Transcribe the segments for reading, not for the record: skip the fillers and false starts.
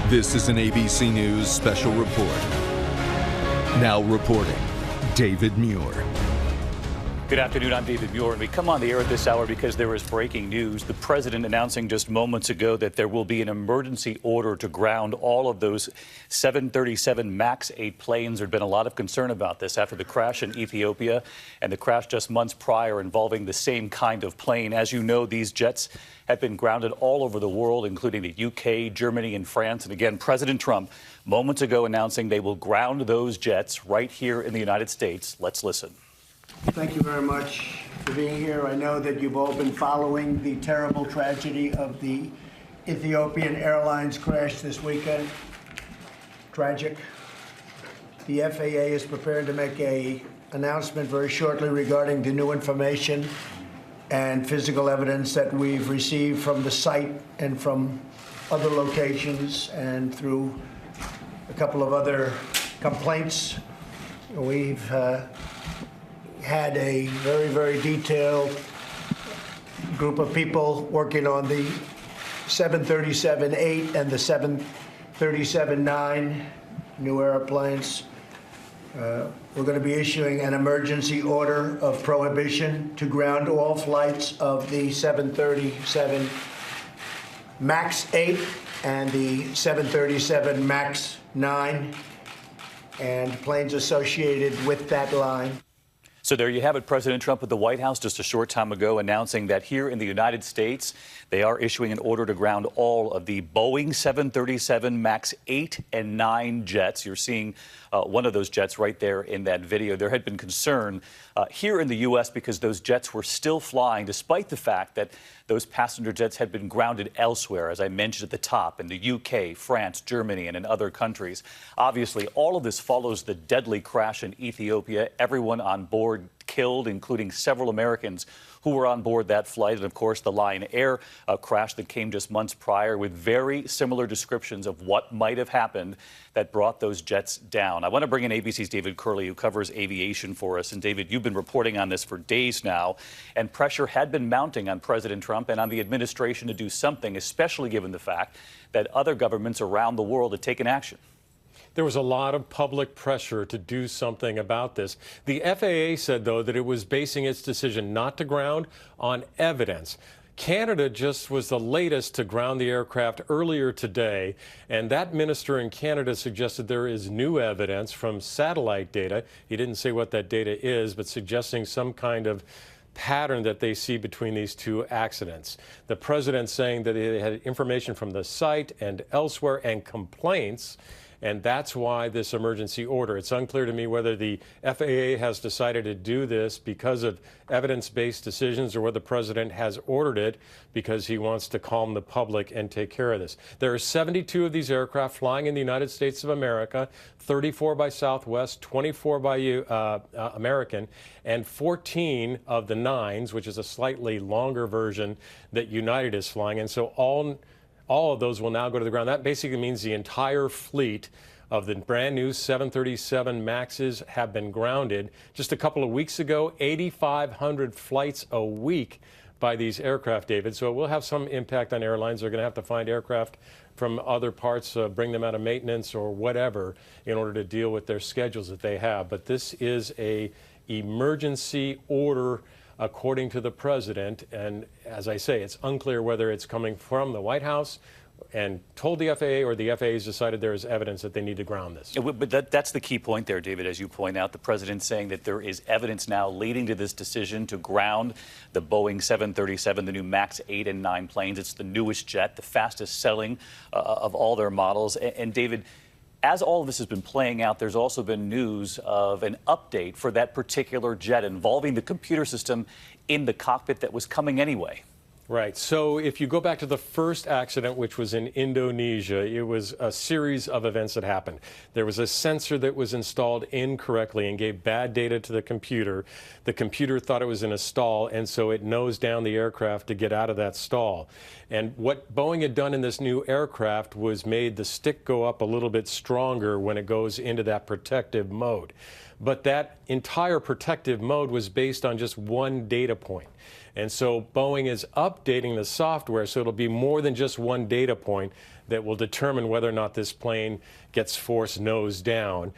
This is an ABC News special report. Now reporting, David Muir. Good afternoon, I'm David Muir, and we come on the air at this hour because there is breaking news. The president announcing just moments ago that there will be an emergency order to ground all of those 737 MAX 8 planes. There'd been a lot of concern about this after the crash in Ethiopia and the crash just months prior involving the same kind of plane. As you know, these jets have been grounded all over the world, including the UK, Germany, and France. And again, President Trump moments ago announcing they will ground those jets right here in the United States. Let's listen. Thank you very much for being here. I know that you've all been following the terrible tragedy of the Ethiopian Airlines crash this weekend. Tragic. The FAA is prepared to make an announcement very shortly regarding the new information and physical evidence that we've received from the site and from other locations and through a couple of other complaints. We've had a very, very detailed group of people working on the 737-8 and the 737-9 new airplanes. We're going to be issuing an emergency order of prohibition to ground all flights of the 737 MAX 8 and the 737 MAX 9 and planes associated with that line. So there you have it, President Trump at the White House just a short time ago announcing that here in the United States, they are issuing an order to ground all of the Boeing 737 MAX 8 and 9 jets. You're seeing one of those jets right there in that video. There had been concern here in the U.S. because those jets were still flying, despite the fact that those passenger jets had been grounded elsewhere, as I mentioned at the top, in the UK, France, Germany, and in other countries. Obviously, all of this follows the deadly crash in Ethiopia. Everyone on board killed, including several Americans who were on board that flight, and of course the Lion Air crash that came just months prior with very similar descriptions of what might have happened that brought those jets down. I want to bring in ABC's David Curley, who covers aviation for us. And David, you've been reporting on this for days now, and pressure had been mounting on President Trump and on the administration to do something, especially given the fact that other governments around the world had taken action. There was a lot of public pressure to do something about this. The FAA said, though, that it was basing its decision not to ground on evidence. Canada just was the latest to ground the aircraft earlier today, and that minister in Canada suggested there is new evidence from satellite data. He didn't say what that data is, but suggesting some kind of pattern that they see between these two accidents. The president saying that they had information from the site and elsewhere and complaints, and that's why this emergency order. It's unclear to me whether the FAA has decided to do this because of evidence-based decisions or whether the president has ordered it because he wants to calm the public and take care of this. There are 72 of these aircraft flying in the United States of America, 34 by Southwest, 24 by American, and 14 of the 9s, which is a slightly longer version that United is flying. And so all of those will now go to the ground. That basically means the entire fleet of the brand new 737 MAXs have been grounded. Just a couple of weeks ago, 8,500 flights a week by these aircraft, David. So it will have some impact on airlines. They're going to have to find aircraft from other parts, bring them out of maintenance or whatever in order to deal with their schedules that they have. But this is an emergency order according to the president, and as I say, it's unclear whether it's coming from the White House and told the FAA or the FAA has decided there is evidence that they need to ground this. But that's the key point there, David, as you point out. The president saying that there is evidence now leading to this decision to ground the Boeing 737, the new MAX 8 and 9 planes. It's the newest jet, the fastest selling of all their models. And David, as all of this has been playing out, there's also been news of an update for that particular jet involving the computer system in the cockpit that was coming anyway. Right. So if you go back to the first accident, which was in Indonesia, it was a series of events that happened. There was a sensor that was installed incorrectly and gave bad data to the computer. The computer thought it was in a stall, and so it nosed down the aircraft to get out of that stall. And what Boeing had done in this new aircraft was made the stick go up a little bit stronger when it goes into that protective mode. But that entire protective mode was based on just one data point. And so Boeing is updating the software so it'll be more than just one data point. that will determine whether or not this plane gets forced nose down.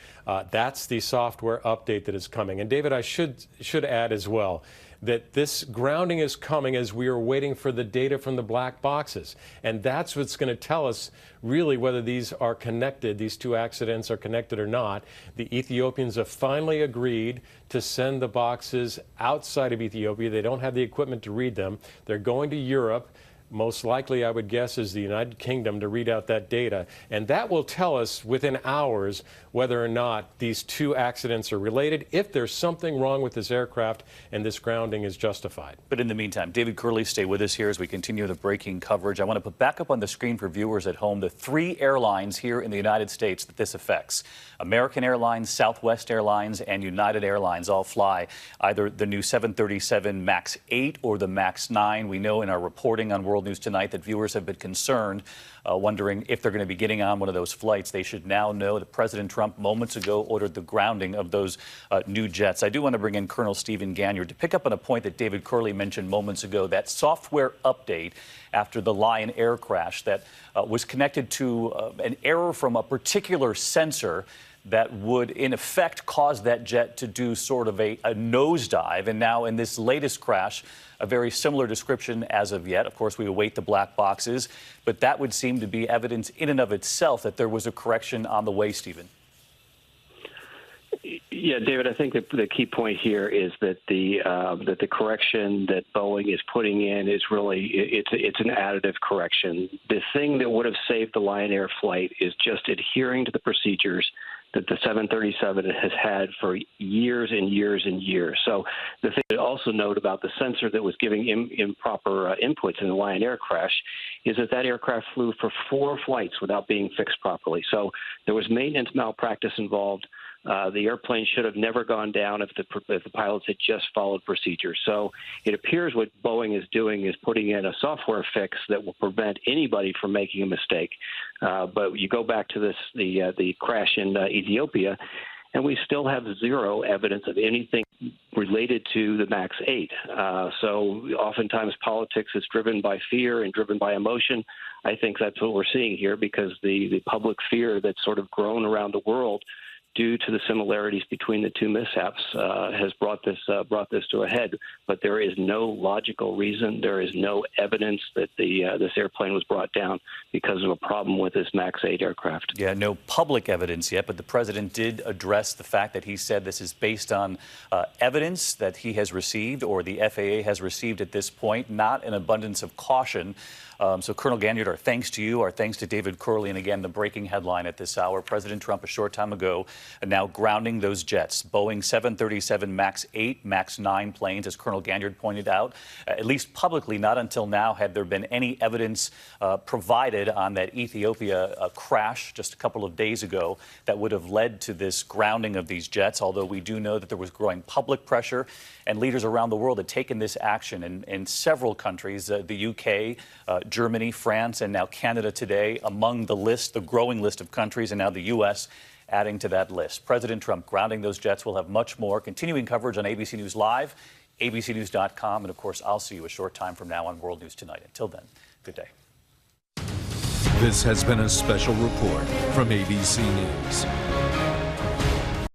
That's the software update that is coming. And David, I should add as well that this grounding is coming as we are waiting for the data from the black boxes. And that's what's going to tell us really whether these are connected, these two accidents are connected or not. The Ethiopians have finally agreed to send the boxes outside of Ethiopia. They don't have the equipment to read them. They're going to Europe. Most likely, I would guess, is the United Kingdom to read out that data. And that will tell us within hours whether or not these two accidents are related, if there's something wrong with this aircraft and this grounding is justified. But in the meantime, David Curley, stay with us here as we continue the breaking coverage. I want to put back up on the screen for viewers at home the three airlines here in the United States that this affects. American Airlines, Southwest Airlines, and United Airlines all fly either the new 737 MAX 8 or the MAX 9. We know in our reporting on World News Tonight that viewers have been concerned, wondering if they're going to be getting on one of those flights. They should now know that President Trump moments ago ordered the grounding of those new jets. I do want to bring in Colonel Stephen Ganyard to pick up on a point that David Curley mentioned moments ago, that software update after the Lion Air crash that was connected to an error from a particular sensor that would, in effect, cause that jet to do sort of a nosedive. And now in this latest crash, a very similar description as of yet. Of course, we await the black boxes, but that would seem to be evidence in and of itself that there was a correction on the way, Stephen. Yeah, David, I think that the key point here is that the correction that Boeing is putting in is really it's an additive correction. The thing that would have saved the Lion Air flight is just adhering to the procedures that the 737 has had for years and years and years. So the thing to also note about the sensor that was giving improper inputs in the Lion Air crash is that aircraft flew for 4 flights without being fixed properly. So there was maintenance malpractice involved. The airplane should have never gone down if the pilots had just followed procedures. So it appears what Boeing is doing is putting in a software fix that will prevent anybody from making a mistake. But you go back to the crash in Ethiopia, and we still have zero evidence of anything related to the MAX 8. So oftentimes politics is driven by fear and driven by emotion. I think that's what we're seeing here, because the public fear that's sort of grown around the world due to the similarities between the two mishaps has brought this to a head. But there is no logical reason. There is no evidence that this airplane was brought down because of a problem with this MAX 8 aircraft. Yeah, no public evidence yet, but the president did address the fact that he said this is based on evidence that he has received or the FAA has received at this point, not an abundance of caution. So, Colonel Ganyard, our thanks to you, our thanks to David Curley, and again, the breaking headline at this hour, President Trump a short time ago now grounding those jets, Boeing 737 MAX 8, MAX 9 planes, as Colonel Ganyard pointed out. At least publicly, not until now had there been any evidence provided on that Ethiopia crash just a couple of days ago that would have led to this grounding of these jets, although we do know that there was growing public pressure and leaders around the world had taken this action in several countries, the UK, Germany, France, and now Canada today, among the list, the growing list of countries, and now the U.S. adding to that list. President Trump grounding those jets. We'll have much more continuing coverage on ABC News Live, abcnews.com, and of course, I'll see you a short time from now on World News Tonight. Until then, good day. This has been a special report from ABC News.